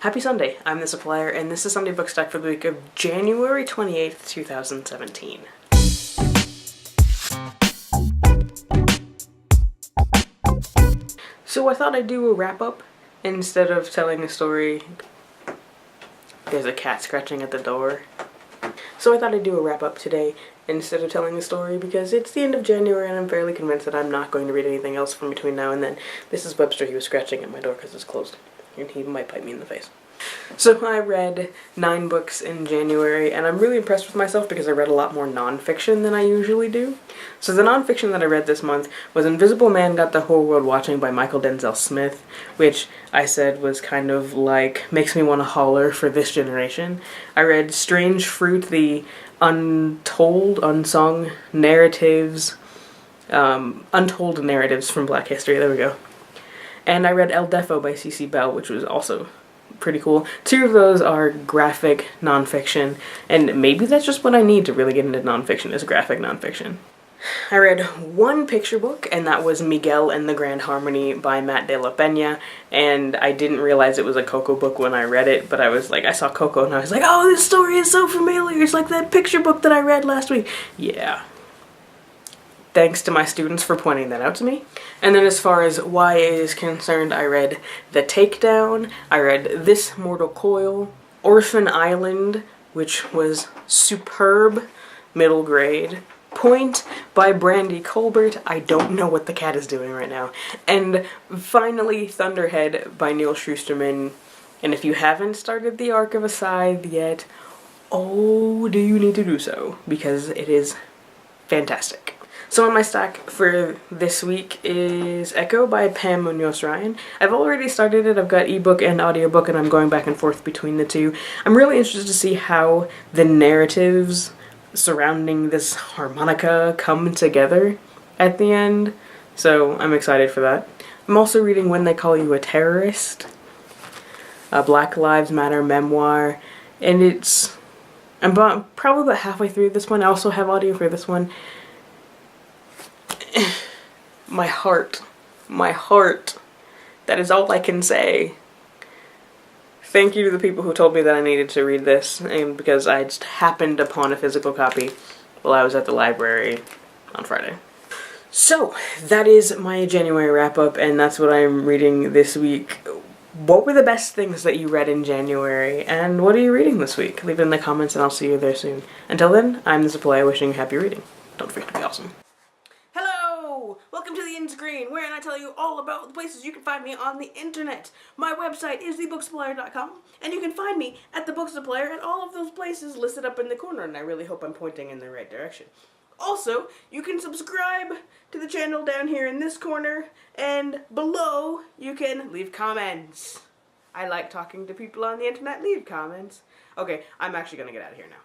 Happy Sunday, I'm the Supplier, and this is Sunday Bookstack for the week of January 28th, 2017. So I thought I'd do a wrap-up instead of telling a story. There's a cat scratching at the door. So I thought I'd do a wrap-up today instead of telling a story because it's the end of January and I'm fairly convinced that I'm not going to read anything else from between now and then. This is Webster. He was scratching at my door because it's closed. And he might bite me in the face. So I read 9 books in January, and I'm really impressed with myself because I read a lot more nonfiction than I usually do. So the nonfiction that I read this month was Invisible Man Got the Whole World Watching by Michael Denzel Smith, which I said was kind of like, makes me want to holler for this generation. I read Strange Fruit, the untold, unsung narratives, untold narratives from Black History, there we go. And I read El Defo by C.C. Bell, which was also pretty cool. 2 of those are graphic nonfiction, and maybe that's just what I need to really get into nonfiction, is graphic nonfiction. I read 1 picture book, and that was Miguel and the Grand Harmony by Matt de la Peña, and I didn't realize it was a Coco book when I read it, but I was like, I saw Coco and I was like, oh, this story is so familiar, it's like that picture book that I read last week. Yeah. Thanks to my students for pointing that out to me. And then as far as YA is concerned, I read The Takedown, I read This Mortal Coil, Orphan Island, which was superb, middle grade, Point by Brandy Colbert, I don't know what the cat is doing right now, and finally Thunderhead by Neil Schusterman. And if you haven't started The Arc of a Scythe yet, oh, do you need to do so, because it is fantastic. So on my stack for this week is Echo by Pam Munoz Ryan. I've already started it, I've got ebook and audiobook, and I'm going back and forth between the 2. I'm really interested to see how the narratives surrounding this harmonica come together at the end, so I'm excited for that. I'm also reading When They Call You a Terrorist, a Black Lives Matter memoir, and I'm probably about halfway through this one. I also have audio for this one. My heart, that is all I can say. Thank you to the people who told me that I needed to read this, and because I just happened upon a physical copy while I was at the library on Friday. So, that is my January wrap-up, and that's what I'm reading this week. What were the best things that you read in January, and what are you reading this week? Leave it in the comments and I'll see you there soon. Until then, I'm the Supplier wishing you happy reading. Don't forget to be awesome. Welcome to the end screen, wherein I tell you all about the places you can find me on the internet. My website is thebooksupplier.com, and you can find me at the Book Supplier at all of those places listed up in the corner, and I really hope I'm pointing in the right direction. Also, you can subscribe to the channel down here in this corner, and below you can leave comments. I like talking to people on the internet. Leave comments. Okay, I'm actually gonna get out of here now.